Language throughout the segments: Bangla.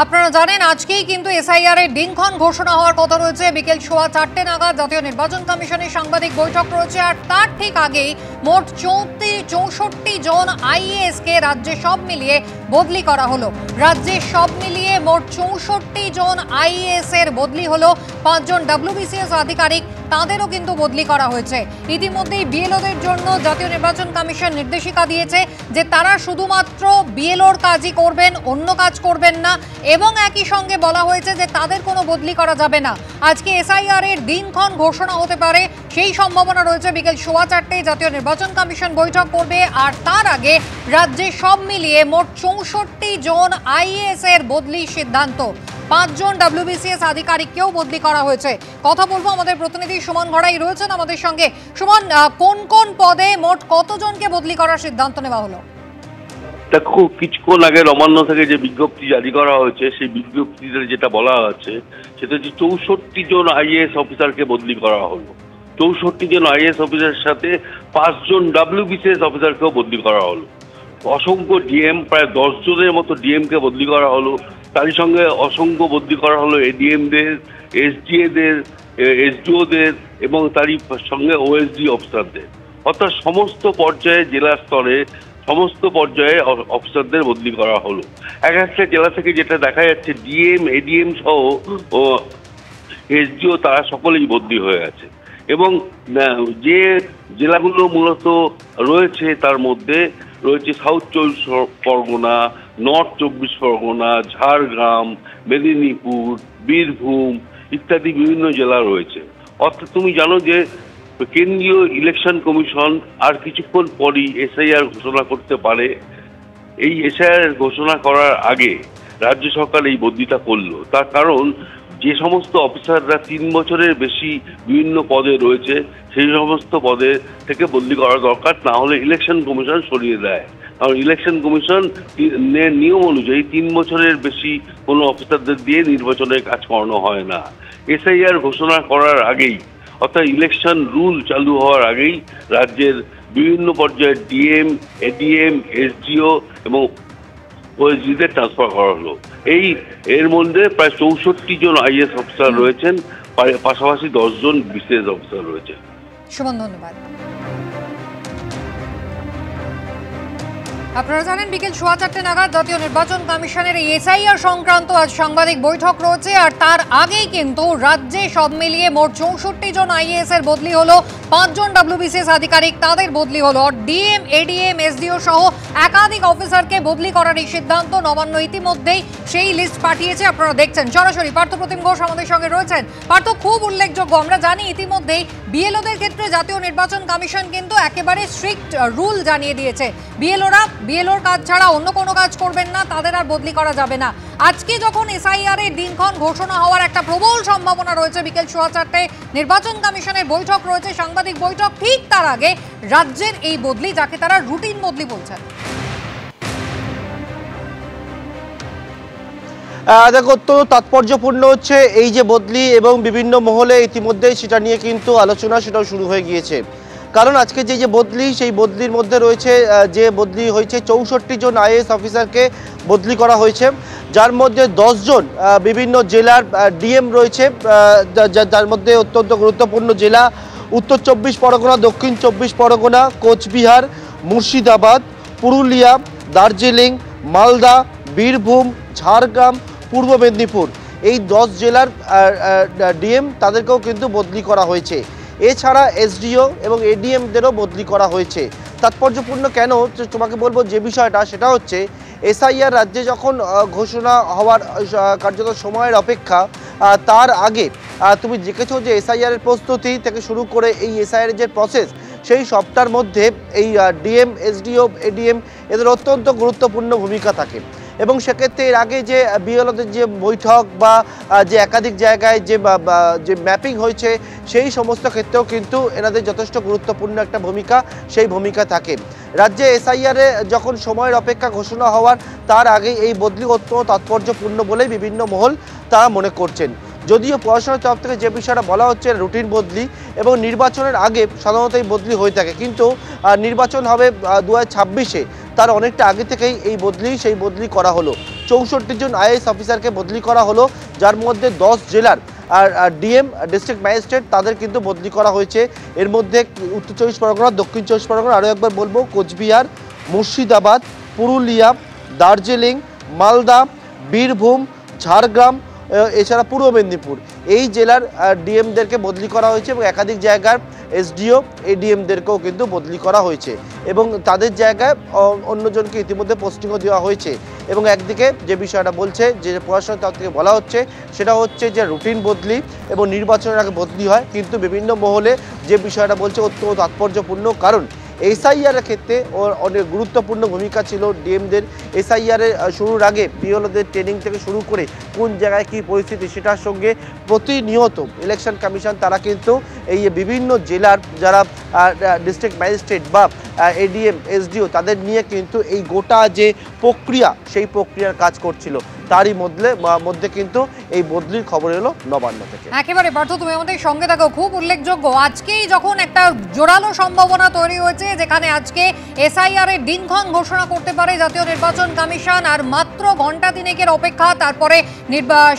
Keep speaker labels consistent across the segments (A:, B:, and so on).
A: আপনারা জানেন আজকেই কিন্তু এসআইআর এর দিনক্ষণ ঘোষণা হওয়ার কথা রয়েছে। বিকেল 4:15 নাগাদ জাতীয় নির্বাচন কমিশনের সাংবাদিক বৈঠক রয়েছে। আর তার ঠিক আগেই মোট 64 জন আইএএস কে রাজ্যে সব মিলিয়ে বদলি করা হলো। রাজ্যে সব মিলিয়ে মোট 64 জন আইএএস এর বদলি হলো। 5 জন ডব্লিউবিসিএস আধিকারিক তাদেরও কিন্তু বদলি করা হয়েছে। ইতিমধ্যেই বিএলওদের জন্য জাতীয় নির্বাচন কমিশন নির্দেশিকা দিয়েছে যে তারা শুধুমাত্র বিএলওর কাজই করবেন, অন্য কাজ করবেন না। এবং একই সঙ্গে বলা হয়েছে যে তাদের কোনো বদলি করা যাবে না। আজকে এসআইআর এর দিনক্ষণ ঘোষণা হতে পারে, সেই সম্ভাবনা রয়েছে। বিকেল 4:15 জাতীয় নির্বাচন কমিশন বৈঠক করবে। আর তার আগে রাজ্যে সব মিলিয়ে মোট 64 জন আইএএস এর বদলির সিদ্ধান্ত। 5 জন ডব্লিউবিসিএস আধিকারিককেও বদলি করা হয়েছে। কথা বলবো, আমাদের প্রতিনিধি সুমন ঘড়াই রয়েছেন আমাদের সঙ্গে। সুমন, কোন কোন পদে মোট কতজনকে বদলি করার সিদ্ধান্ত নেওয়া হলো?
B: দেখো, কিছুক্ষণ আগে নবান্ন থেকে যে বিজ্ঞপ্তি জারি করা হয়েছে, সেই বিজ্ঞপ্তিতে যেটা বলা আছে সেটা হচ্ছে 64 জন আইএএস অফিসারকে বদলি করা হলো। 64 জন আইএএস অফিসারের সাথে 5 জন ডব্লিউবিসিএস অফিসারকেও বদলি করা হলো। অসংখ্য ডিএম, প্রায় 10 জনের মতো ডিএমকে বদলি করা হলো। তারই সঙ্গে অসংখ্য বদলি করা হলো এডিএমদের, এসডিএদের, এসডিওদের এবং তারই সঙ্গে ওএসডি অফিসারদের। অর্থাৎ সমস্ত পর্যায়ে, জেলা স্তরে সমস্ত পর্যায়ে অফিসারদের বদলি করা হলো। এক একটা জেলা থেকে যেটা দেখা যাচ্ছে, ডিএম, এডিএম সহ এসডিও তারা সকলেই বদলি হয়ে আছে। এবং যে জেলাগুলো মূলত রয়েছে তার মধ্যে রয়েছে সাউথ 24 পরগনা, নর্থ 24 পরগনা, ঝাড়গ্রাম, মেদিনীপুর, বীরভূম ইত্যাদি বিভিন্ন জেলা রয়েছে। অর্থাৎ তুমি জানো যে কেন্দ্রীয় ইলেকশন কমিশন আর কিছুক্ষণ পরই এসআইআর ঘোষণা করতে পারে। এই এসআইআর ঘোষণা করার আগে রাজ্য সরকার এই বদলিটা করলো। তার কারণ, যে সমস্ত অফিসাররা 3 বছরের বেশি বিভিন্ন পদে রয়েছে সেই সমস্ত পদে থেকে বদলি করা দরকার, না হলে ইলেকশন কমিশন সরিয়ে দেয়। কারণ ইলেকশন কমিশন নিয়ম অনুযায়ী 3 বছরের বেশি কোনো অফিসারদের দিয়ে নির্বাচনের কাজ করানো হয় না। এসআইআর ঘোষণা করার আগেই, অর্থাৎ ইলেকশন রুল চালু হওয়ার আগেই রাজ্যের বিভিন্ন পর্যায়ের ডিএম, এডিএম, এসডিও এবং ওএসডিদের ট্রান্সফার করা হলো। এর মধ্যে প্রায় 64 জন আইএএস অফিসার রয়েছেন, পাশাপাশি 10 জন বিসিএস অফিসার রয়েছেন।
A: সুমন, ধন্যবাদ। আপনারা জানেন বিকেল 4:15 নাগাদ জাতীয় নির্বাচন কমিশনের এই এসআইআর সংক্রান্ত আজ সাংবাদিক বৈঠক রয়েছে। আর তার আগেই কিন্তু রাজ্যে সব মিলিয়ে মোট 64 জন আইএএস এর বদলি হলো। 5 জন ডব্লিউবিসিএস আধিকারিক তাদের বদলি হলো। ডিএম, এডিএম, এসডিও সহ একাধিক অফিসারকে বদলি করার এই সিদ্ধান্ত নবান্ন ইতিমধ্যেই সেই লিস্ট পাঠিয়েছে। আপনারা দেখছেন সরাসরি। পার্থপ্রতিম ঘোষ আমাদের সঙ্গে রয়েছেন। পার্থ, খুব উল্লেখযোগ্য, আমরা জানি ইতিমধ্যেই বিএলওদের ক্ষেত্রে জাতীয় নির্বাচন কমিশন কিন্তু একেবারে স্ট্রিক্ট রুল জানিয়ে দিয়েছে। বিএলওর কাজ ছাড়া অন্য কোনো কাজ করবেন না, তাদের আর বদলি করা যাবে না। আজকে যখন এসআইআর এর দিনক্ষণ ঘোষণা হওয়ার একটা প্রবল সম্ভাবনা রয়েছে, বিকেল 4:15 নির্বাচন কমিশনের বৈঠক রয়েছে, সাংবাদিক বৈঠক, ঠিক তার আগে রাজ্যের এই বদলি, যাকে তারা রুটিন বদলি বলছেন।
C: দেখো, অত্যন্ত তাৎপর্যপূর্ণ হচ্ছে এই যে বদলি, এবং বিভিন্ন মহলে ইতিমধ্যেই সেটা নিয়ে কিন্তু আলোচনা সেটাও শুরু হয়ে গিয়েছে। কারণ আজকে যে বদলি, সেই বদলির মধ্যে রয়েছে যে বদলি হয়েছে 64 জন আইএএস অফিসারকে বদলি করা হয়েছে, যার মধ্যে 10 জন বিভিন্ন জেলার ডিএম রয়েছে। যার মধ্যে অত্যন্ত গুরুত্বপূর্ণ জেলা উত্তর 24 পরগনা, দক্ষিণ 24 পরগনা, কোচবিহার, মুর্শিদাবাদ, পুরুলিয়া, দার্জিলিং, মালদা, বীরভূম, ঝাড়গ্রাম, পূর্ব মেদিনীপুর, এই 10 জেলার ডিএম তাদেরকেও কিন্তু বদলি করা হয়েছে। এছাড়া এসডিও এবং এডিএমদেরও বদলি করা হয়েছে। তাৎপর্যপূর্ণ কেন তোমাকে বলবো, যে বিষয়টা সেটা হচ্ছে এসআইআর রাজ্যে যখন ঘোষণা হওয়ার কার্যত সময়ের অপেক্ষা তার আগে তুমি দেখেছো যে এসআইআরের প্রস্তুতি থেকে শুরু করে এই এসআইআর যে প্রসেস, সেই সবটার মধ্যে এই ডিএম, এসডিও, এডিএম এদের অত্যন্ত গুরুত্বপূর্ণ ভূমিকা থাকে। এবং সেক্ষেত্রে এর আগে যে বিএলওদের যে বৈঠক বা যে একাধিক জায়গায় যে ম্যাপিং হয়েছে, সেই সমস্ত ক্ষেত্রেও কিন্তু এনাদের যথেষ্ট গুরুত্বপূর্ণ একটা ভূমিকা, সেই ভূমিকা থাকে। রাজ্যে এসআইআরে যখন সময়ের অপেক্ষা ঘোষণা হওয়ার তার আগে এই বদলি অত্যন্ত তাৎপর্যপূর্ণ বলেই বিভিন্ন মহল তারা মনে করছেন। যদিও পড়াশোনার তরফ থেকে যে বিষয়টা বলা হচ্ছে রুটিন বদলি, এবং নির্বাচনের আগে সাধারণত এই বদলি হয়ে থাকে, কিন্তু নির্বাচন হবে 2026-এ, তার অনেকটা আগে থেকেই এই বদলি, সেই বদলি করা হলো। 64 জন আইএএস অফিসারকে বদলি করা হলো, যার মধ্যে 10 জেলার আর ডিএম ডিস্ট্রিক্ট ম্যাজিস্ট্রেট তাদের কিন্তু বদলি করা হয়েছে। এর মধ্যে উত্তর 24 পরগনা, দক্ষিণ 24 পরগনা, আরও একবার বলবো কোচবিহার, মুর্শিদাবাদ, পুরুলিয়া, দার্জিলিং, মালদা, বীরভূম, ঝাড়গ্রাম, এছাড়া পূর্ব মেদিনীপুর এই জেলার ডিএমদেরকে বদলি করা হয়েছে এবং একাধিক জায়গার এসডিও এডিএমদেরকেও কিন্তু বদলি করা হয়েছে এবং তাদের জায়গায় অন্যজনকে ইতিমধ্যে পোস্টিংও দেওয়া হয়েছে। এবং একদিকে যে বিষয়টা বলছে যে প্রশাসনের তরফ থেকে বলা হচ্ছে সেটা হচ্ছে যে রুটিন বদলি এবং নির্বাচনের আগে বদলি হয়, কিন্তু বিভিন্ন মহলে যে বিষয়টা বলছে অত্যন্ত তাৎপর্যপূর্ণ, কারণ এসআইআর এর ক্ষেত্রে অনেক গুরুত্বপূর্ণ ভূমিকা ছিল ডিএমদের। এসআইআর এর শুরুর আগে পিওলদের ট্রেনিং থেকে শুরু করে কোন জায়গায় কী পরিস্থিতি সেটার সঙ্গে প্রতিনিয়ত ইলেকশন কমিশন তারা কিন্তু এই বিভিন্ন জেলার যারা ডিস্ট্রিক্ট ম্যাজিস্ট্রেট বা এডিএম এসডিও তাদের নিয়ে কিন্তু এই গোটা যে প্রক্রিয়া সেই প্রক্রিয়ার কাজ করছিল। তারই মধ্যে কিন্তু এই বদলির খবর এলো নবান্ন থেকে।
A: একেবারে পার্থ, তুমি আমাদের সঙ্গে থাকো। খুব উল্লেখযোগ্য, আজকেই যখন একটা জোরালো সম্ভাবনা তৈরি হয়েছে যেখানে আজকে এসআইআর এর দিনক্ষণ ঘোষণা করতে পারে জাতীয় নির্বাচন কমিশন, আর মাত্র ঘন্টা তিনেকের অপেক্ষা, তারপরে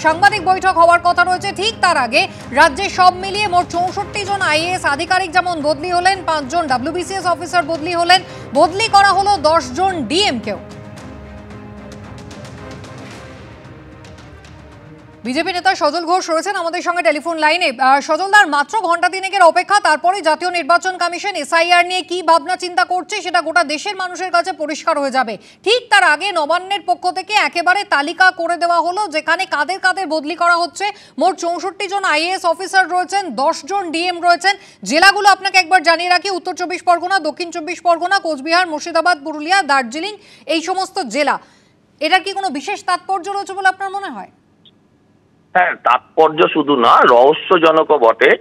A: সাংবাদিক বৈঠক হওয়ার কথা রয়েছে। ঠিক তার আগে রাজ্যে সব মিলিয়ে মোট 64 জন আইএএস আধিকারিক যেমন বদলি হলেন, 5 জন ডাব্লিউবিসিএস অফিসার বদলি হলেন, বদলি করা হলো 10 জন ডিএমকেও। বিজেপি নেতা সজল ঘোষ রয়েছেন আমাদের সঙ্গে টেলিফোন লাইনে। সজলদার, মাত্র ঘন্টা তিনেকের অপেক্ষা, তারপরে জাতীয় নির্বাচন কমিশন এসআইআর নিয়ে কি ভাবনা চিন্তা করছে সেটা গোটা দেশের মানুষের কাছে পরিষ্কার হয়ে যাবে। ঠিক তার আগে নবান্নের পক্ষ থেকে একেবারে তালিকা করে দেওয়া হলো যেখানে কাদের কাদের বদলি করা হচ্ছে। মোট 64 জন আইএএস অফিসার রয়েছেন, 10 জন ডিএম রয়েছেন। জেলাগুলো আপনাকে একবার জানিয়ে রাখি, উত্তর 24 পরগনা, দক্ষিণ 24 পরগনা, কোচবিহার, মুর্শিদাবাদ, পুরুলিয়া, দার্জিলিং, এই সমস্ত জেলা। এটার কি কোনো বিশেষ তাৎপর্য রয়েছে বলে আপনার মনে হয়?
D: হ্যাঁ, তাৎপর্য শুধু না, রহস্যজনকও বটে।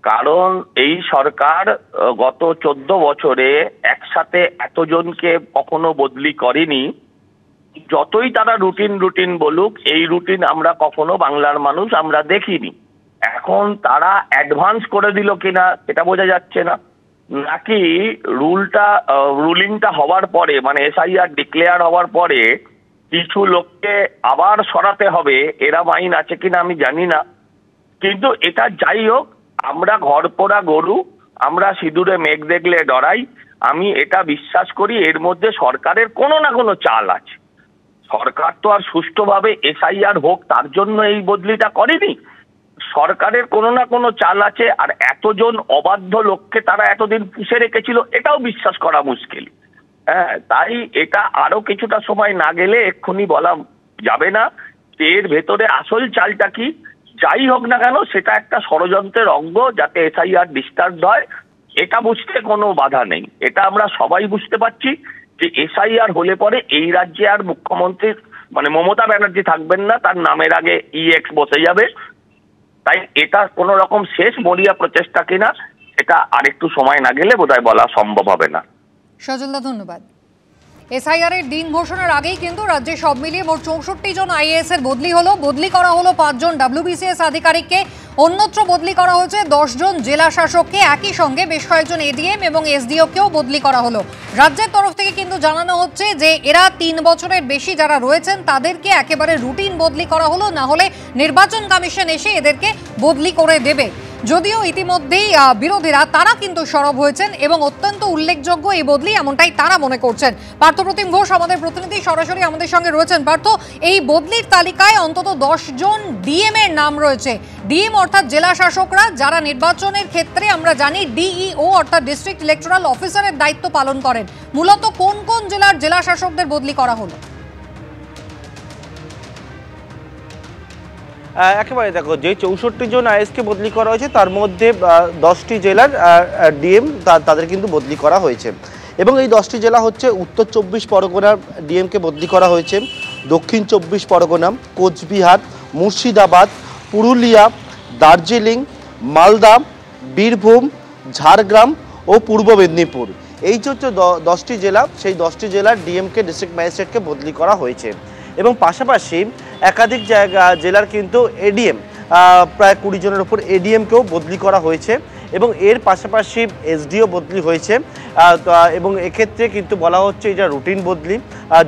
D: কারণ এই সরকার গত 14 বছরে একসাথে এতজনকে কখনো বদলি করেনি। যতই তারা রুটিন বলুক, এই রুটিন আমরা কখনো বাংলার মানুষ আমরা দেখিনি। এখন তারা অ্যাডভান্স করে দিল কিনা এটা বোঝা যাচ্ছে না, নাকি রুলিংটা হওয়ার পরে, মানে এসআইআর ডিক্লেয়ার হওয়ার পরে কিছু লোককে আবার সরাতে হবে, এরম আইন আছে কিনা আমি জানি না। কিন্তু এটা যাই হোক, আমরা ঘর পোড়া গরু, আমরা সিঁদুরে মেঘ দেখলে ডরাই। আমি এটা বিশ্বাস করি এর মধ্যে সরকারের কোনো না কোনো চাল আছে। সরকার তো আর সুষ্ঠুভাবে এসআইআর হোক তার জন্য এই বদলিটা করেনি। সরকারের কোনো না কোনো চাল আছে, আর এতজন অবাধ্য লোককে তারা এতদিন পুষে রেখেছিল এটাও বিশ্বাস করা মুশকিল। হ্যাঁ, তাই এটা আরো কিছুটা সময় না গেলে এক্ষুনি বলা যাবে না এর ভেতরে আসল চালটা কি। যাই হোক না কেন, সেটা একটা ষড়যন্ত্রের অঙ্গ যাতে এসআইআর ডিস্টার্ব হয়, এটা বুঝতে কোনো বাধা নেই। এটা আমরা সবাই বুঝতে পারছি যে এসআইআর হলে পরে এই রাজ্যে আর মুখ্যমন্ত্রী মানে মমতা ব্যানার্জি থাকবেন না, তার নামের আগে ইএক্স বসে যাবে। তাই এটা কোনো রকম শেষ মরিয়া প্রচেষ্টা কিনা এটা আরেকটু সময় না গেলে বোধহয় বলা সম্ভব হবে না।
A: সজলদা, ধন্যবাদ। এসআইআর এর দিন ঘোষণার আগেই কিন্তু রাজ্যে সব মিলিয়ে মোট 64 জন আইএএস এর বদলি করা হলো 5 জন ডাব্লিউবিসিএস আধিকারিককে, অন্যত্র বদলি করা হয়েছে 10 জন জেলা শাসককে, একই সঙ্গে বেশ কয়েকজন এডিএম এবং এসডিওকেও বদলি করা হলো। রাজ্যের তরফ থেকে কিন্তু জানানো হচ্ছে যে এরা 3 বছরের বেশি যারা রয়েছেন তাদেরকে একেবারে রুটিন বদলি করা হলো, না হলে নির্বাচন কমিশন এসে এদেরকে বদলি করে দেবে। যদিও ইতিমধ্যেই বিরোধীরা তারা কিন্তু সরব হয়েছেন এবং অত্যন্ত উল্লেখযোগ্য এই বদলি এমনটাই তারা মনে করছেন। পার্থপ্রতিম ঘোষ আমাদের প্রতিনিধি সরাসরি আমাদের সঙ্গে রয়েছেন। পার্থ, এই বদলির তালিকায় অন্তত 10 জন ডিএম এর নাম রয়েছে। ডিএম অর্থাৎ জেলা শাসকরা, যারা নির্বাচনের ক্ষেত্রে আমরা জানি ডিইও অর্থাৎ ডিস্ট্রিক্ট ইলেকটোরাল অফিসারের দায়িত্ব পালন করেন। মূলত কোন কোন জেলার জেলা শাসকদের বদলি করা হলো?
C: একেবারে দেখো, যে 64 জন আইএসকে বদলি করা হয়েছে তার মধ্যে 10টি জেলার ডিএম তাদের কিন্তু বদলি করা হয়েছে এবং এই 10টি জেলা হচ্ছে উত্তর 24 পরগনার ডিএমকে বদলি করা হয়েছে, দক্ষিণ 24 পরগনা, কোচবিহার, মুর্শিদাবাদ, পুরুলিয়া, দার্জিলিং, মালদা, বীরভূম, ঝাড়গ্রাম ও পূর্ব মেদিনীপুর। এই হচ্ছে 10টি জেলা। সেই 10টি জেলার ডিএমকে ডিস্ট্রিক্ট ম্যাজিস্ট্রেটকে বদলি করা হয়েছে এবং পাশাপাশি একাধিক জেলার কিন্তু এডিএম, প্রায় 20 জনের উপর এডিএমকেও বদলি করা হয়েছে এবং এর পাশাপাশি এসডিও বদলি হয়েছে এবং এক্ষেত্রে কিন্তু বলা হচ্ছে এটা রুটিন বদলি,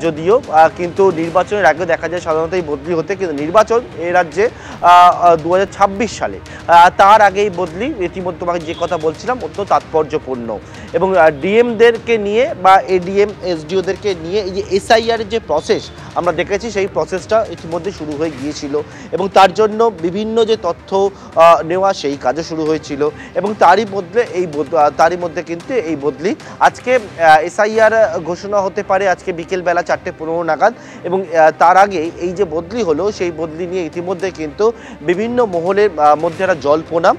C: যদিও কিন্তু নির্বাচনের আগে দেখা যায় সাধারণত এই বদলি হতে, কিন্তু নির্বাচন এই রাজ্যে 2026 সালে, তার আগেই বদলি ইতিমধ্যে তোমাকে যে কথা বলছিলাম অত্যন্ত তাৎপর্যপূর্ণ। এবং ডিএমদেরকে নিয়ে বা এডিএম এসডিওদেরকে নিয়ে এই যে এসআইআর যে প্রসেস আমরা দেখেছি, সেই প্রসেসটা ইতিমধ্যে শুরু হয়ে গিয়েছিল এবং তার জন্য বিভিন্ন যে তথ্য নেওয়া সেই কাজও শুরু হয়েছিল এবং তারই মধ্যে কিন্তু এই বদলি আজকে এসআইআর ঘোষণা হতে পারে আজকে বিকেলবেলা 4:15 নাগাদ। এবং তার আগে এই যে বদলি হলো সেই বদলি নিয়ে ইতিমধ্যে কিন্তু বিভিন্ন মহলের মধ্যে একটা জল্পনা,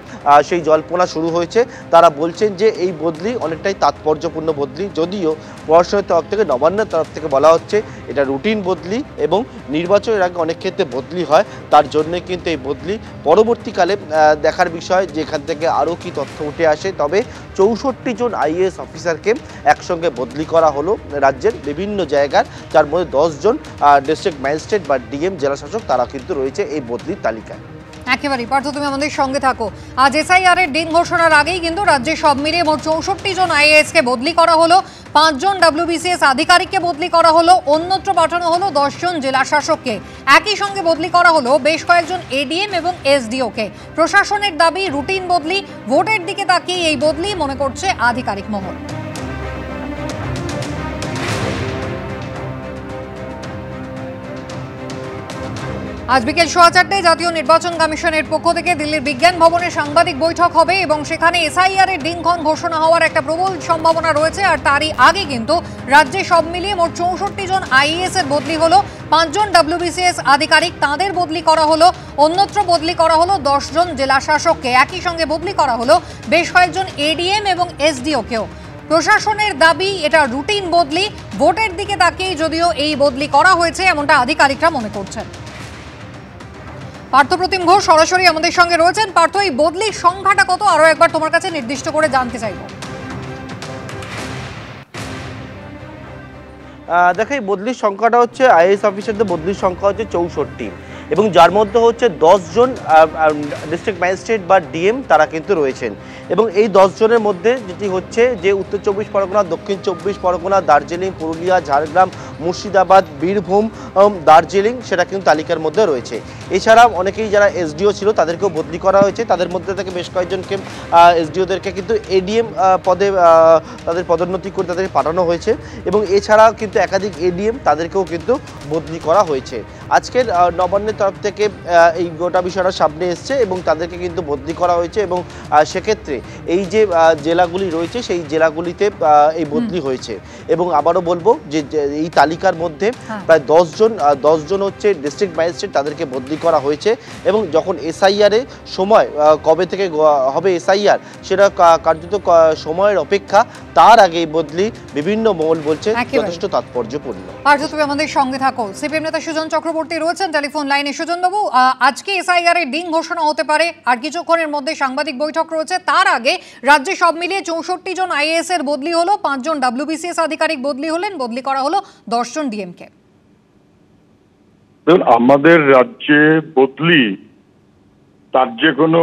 C: সেই জল্পনা শুরু হয়েছে। তারা বলছেন যে এই বদলি অনেকটাই তাৎপর্যপূর্ণ বদলি, যদিও প্রশাসনের তরফ থেকে নবান্নের তরফ থেকে বলা হচ্ছে এটা রুটিন বদলি এবং নির্বাচনের আগে অনেক ক্ষেত্রে বদলি হয়, তার জন্য কিন্তু এই বদলি পরবর্তীকালে দেখার বিষয় যে এখান থেকে আরও কি তথ্য উঠে আসে। তবে 64 জন আইএএস অফিসারকে একসঙ্গে বদলি করা হলো রাজ্যের বিভিন্ন জায়গার, যার মধ্যে 10 জন ডিস্ট্রিক্ট ম্যাজিস্ট্রেট বা ডিএম জেলাশাসক তারা কিন্তু রয়েছে এই বদলির তালিকায়।
A: একেবারেই পার্থ, তুমি আমাদের সঙ্গে থাকো। আজ এসআইআর এর দিন ঘোষণার আগেই কিন্তু রাজ্যে সব মিলিয়ে মোট 64 জন আইএএস কে বদলি করা হলো, 5 জন ডব্লিউবিসিএস আধিকারিককে বদলি করা হলো, অন্যত্র পাঠানো হলো 10 জন জেলা শাসককে। একই সঙ্গে বদলি করা হলো বেশ কয়েকজন এডিএম এবং এসডিও কে। প্রশাসনের দাবি রুটিন বদলি, ভোটের দিকে তাকিয়ে এই বদলি মনে করছে আধিকারিক মহল। আজ বিকেল 4:15 জাতীয় নির্বাচন কমিশনের পক্ষ থেকে দিল্লির বিজ্ঞান ভবনে সাংবাদিক বৈঠক হবে এবং সেখানে এসআইআর এর দিনক্ষণ ঘোষণা হওয়ার একটা প্রবল সম্ভাবনা রয়েছে। আর তারই আগে কিন্তু রাজ্যে সব মিলিয়ে মোট 64 জন আইএএস এর বদলি হলো, 5 জন ডব্লিউবিসিএস আধিকারিক তাঁদের বদলি করা হলো, অন্যত্র বদলি করা হলো 10 জন জেলা শাসককে। একই সঙ্গে বদলি করা হলো বেশ কয়েকজন এডিএম এবং এসডিও কেও। প্রশাসনের দাবি এটা রুটিন বদলি, ভোটের দিকে তাকিয়ে যদিও এই বদলি করা হয়েছে এমনটা আধিকারিকরা মনে করছেন। পার্থপ্রতিম ঘোষ সরাসরি আমাদের সঙ্গে রয়েছেন। পার্থ, এই বদলির সংখ্যাটা কত আরো একবার তোমার কাছে নির্দিষ্ট করে জানতে চাইব।
C: দেখো, এই বদলির সংখ্যাটা হচ্ছে আইএএস অফিসারদের বদলির সংখ্যা হচ্ছে 64 এবং যার মধ্যে হচ্ছে 10 জন ডিস্ট্রিক্ট ম্যাজিস্ট্রেট বা ডিএম তারা কিন্তু রয়েছেন। এবং এই 10 জনের মধ্যে যেটি হচ্ছে যে উত্তর 24 পরগনা, দক্ষিণ 24 পরগনা, দার্জিলিং, পুরুলিয়া, ঝাড়গ্রাম, মুর্শিদাবাদ, বীরভূম, দার্জিলিং সেটা কিন্তু তালিকার মধ্যে রয়েছে। এছাড়া অনেকেই যারা এসডিও ছিল তাদেরকেও বদলি করা হয়েছে, তাদের মধ্যে থেকে বেশ কয়েকজনকে এসডিওদেরকে কিন্তু এডিএম পদে তাদের পদোন্নতি করে তাদেরকে পাঠানো হয়েছে এবং এছাড়া কিন্তু একাধিক এডিএম তাদেরকেও কিন্তু বদলি করা হয়েছে। আজকের নবান্নের তরফ থেকে এই গোটা বিষয়টা সামনে এসছে এবং তাদেরকে কিন্তু বদলি করা হয়েছে এবং সেক্ষেত্রে এই যে জেলাগুলি রয়েছে সেই জেলাগুলিতে এই বদলি হয়েছে। এবং আবারও বলবো যে এই তালিকার মধ্যে প্রায় 10 জন হচ্ছে ডিস্ট্রিক্ট ম্যাজিস্ট্রেট, তাদেরকে বদলি করা হয়েছে। এবং যখন এসআইআর এর সময় কবে থেকে হবে এসআইআর সেটা কার্যত সময়ের অপেক্ষা, তার আগে এই বদলি বিভিন্ন মহল বলছে যথেষ্ট তাৎপর্যপূর্ণ।
A: পার্থ, তুমি আমাদের সঙ্গে থাকো। সিপিএম নেতা সুজন চক্রবর্তী রয়েছেন টেলিফোন লাইনে। সুজন বাবু, আজকে এসআইআর এর দিন ঘোষণা হতে পারে, আর কিছুক্ষণের মধ্যে সাংবাদিক বৈঠক রয়েছে। তার আগে রাজ্যে সব মিলিয়ে 64 জন আইএএস এর বদলি হলো, 5 জন ডব্লিউবিসিএস আধিকারিক বদলি হলেন, বদলি করা হলো 10 জন ডিএমকে।
E: আমাদের রাজ্যে বদলি তার যে কোনো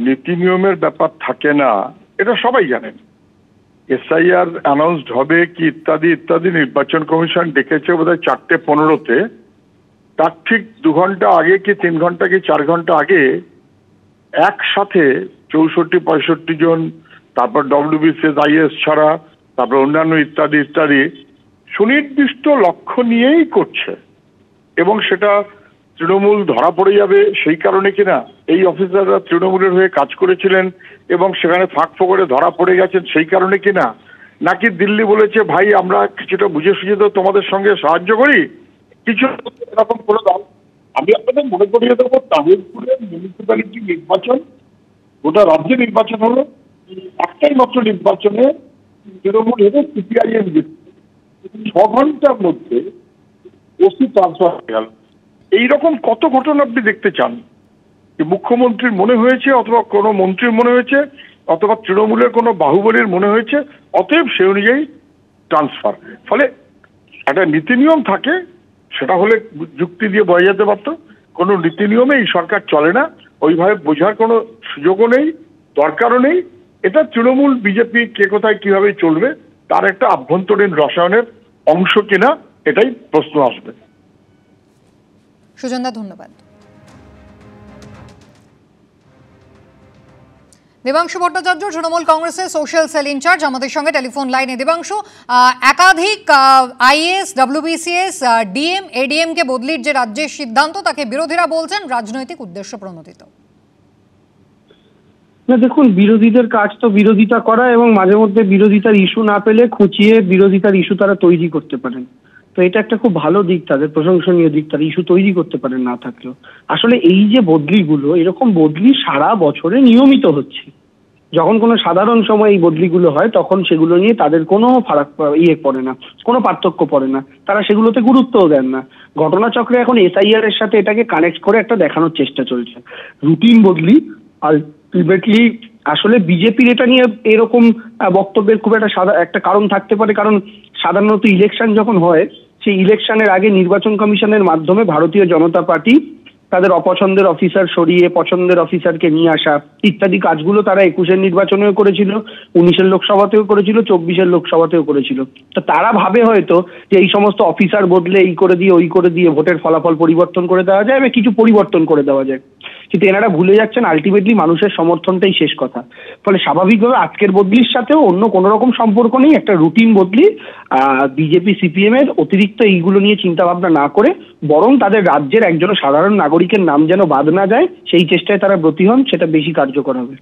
E: নীতি নিয়মের ব্যাপার থাকে না, এটা সবাই জানেন। এসআইআর অ্যানাউন্সড হবে কি ইত্যাদি ইত্যাদি নির্বাচন কমিশন ডেকেছে বোধহয় 4:15-তে। তার ঠিক 2 ঘন্টা আগে কি 3 ঘন্টা কি 4 ঘন্টা আগে একসাথে 64-65 জন, তারপর ডব্লিউবিসিএস আইএস ছাড়া, তারপর অন্যান্য ইত্যাদি ইত্যাদি সুনির্দিষ্ট লক্ষ্য নিয়েই করছে। এবং সেটা তৃণমূল ধরা পড়ে যাবে সেই কারণে কিনা এই অফিসাররা তৃণমূলের হয়ে কাজ করেছিলেন এবং সেখানে ফাঁক ফোকরে ধরা পড়ে গেছেন সেই কারণে কিনা, নাকি দিল্লি বলেছে ভাই আমরা কিছুটা বুঝে সুঝে তো তোমাদের সঙ্গে সাহায্য করি, কিছু এরকম করে দাও। আমি আপনাদের মনে করিয়ে দেবো, তাহিরপুরের মিউনিসিপ্যালিটি নির্বাচন গোটা রাজ্যে নির্বাচন হলো, একটাই মাত্র নির্বাচনে তৃণমূল হেরে সিপিআইএম জিতছে, 6 ঘন্টার মধ্যে ওসি ট্রান্সফার হয়ে গেল। এইরকম কত ঘটনা আপনি দেখতে চান? মুখ্যমন্ত্রীর মনে হয়েছে অথবা কোনো মন্ত্রীর মনে হয়েছে অথবা তৃণমূলের কোনো বাহুবলীর মনে হয়েছে, অতএব সে অনুযায়ী ট্রান্সফার। ফলে একটা নীতি নিয়ম থাকে, সেটা হলে যুক্তি দিয়ে বোঝা যেতে পারতো। কোনো নীতি নিয়মে এই সরকার চলে না, ওইভাবে বোঝার কোনো সুযোগও নেই, দরকারও নেই। এটা তৃণমূল বিজেপি কে কোথায় কিভাবে চলবে তার একটা আভ্যন্তরীণ রসায়নের অংশ কিনা এটাই প্রশ্ন আসবে।
A: সুজনদা, ধন্যবাদ। দেবাংশু ভট্টাচার্য, তৃণমূল কংগ্রেসের সোশ্যাল সেল ইনচার্জ, আমাদের সঙ্গে টেলিফোন লাইনে। দেবাংশু, একাধিক আইএএস, ডব্লিউবিসিএস, ডিএম, এডিএম কে বদলির যে রাজ্যের সিদ্ধান্ত, তাকে বিরোধীরা বলছেন রাজনৈতিক উদ্দেশ্য প্রণোদিত।
F: না দেখুন, বিরোধীদের কাজ তো বিরোধিতা করা, এবং মাঝে মধ্যে বিরোধিতার ইস্যু না পেলে খুঁচিয়ে বিরোধিতার ইস্যু তারা তৈরি করতে পারেন। তো এটা একটা খুব ভালো দিক, তাদের প্রশংসনীয় দিক, তারা ইস্যু তৈরি করতে পারেন না থাকলেও। আসলে এই যে বদলিগুলো, এরকম বদলি সারা বছরে নিয়মিত হচ্ছে। যখন কোনো সাধারণ সময় এই বদলিগুলো হয় তখন সেগুলো নিয়ে তাদের কোনো ফারাক পড়ে না, কোনো পার্থক্য পড়ে না, তারা সেগুলোতে গুরুত্বও দেন না। ঘটনাচক্রে এখন এসআইআর এর সাথে এটাকে কানেক্ট করে একটা দেখানোর চেষ্টা চলছে, রুটিন বদলি। আলটিমেটলি আসলে বিজেপির এটা নিয়ে এরকম বক্তব্যের খুব একটা কারণ থাকতে পারে, কারণ সাধারণত ইলেকশন যখন হয় সেই ইলেকশনের আগে নির্বাচন কমিশনের মাধ্যমে ভারতীয় জনতা পার্টি তাদের অপছন্দের অফিসার সরিয়ে পছন্দের অফিসারকে নিয়ে আসা ইত্যাদি কাজগুলো তারা 21-এর নির্বাচনেও করেছিল, 19-এর লোকসভাতেও করেছিল, 24-এর লোকসভাতেও করেছিল। তো তারা ভাবে হয়তো যে এই সমস্ত অফিসার বদলে এই করে দিয়ে ওই করে দিয়ে ভোটের ফলাফল পরিবর্তন করে দেওয়া যায় বা কিছু পরিবর্তন করে দেওয়া যায়, কিন্তু এনারা ভুলে যাচ্ছেন আলটিমেটলি মানুষের সমর্থনটাই শেষ কথা। ফলে স্বাভাবিকভাবে আজকের বদলির সাথেও অন্য কোনো রকম সম্পর্ক নেই, একটা রুটিন বদলি। বিজেপি সিপিএম এর অতিরিক্ত এইগুলো নিয়ে চিন্তা ভাবনা না করে বরং তাদের রাজ্যের একজন সাধারণ নাগরিকের নাম যেন বাদ না যায় সেই চেষ্টায় তারা ব্রতী হন, সেটা বেশি কার্যকর হবে।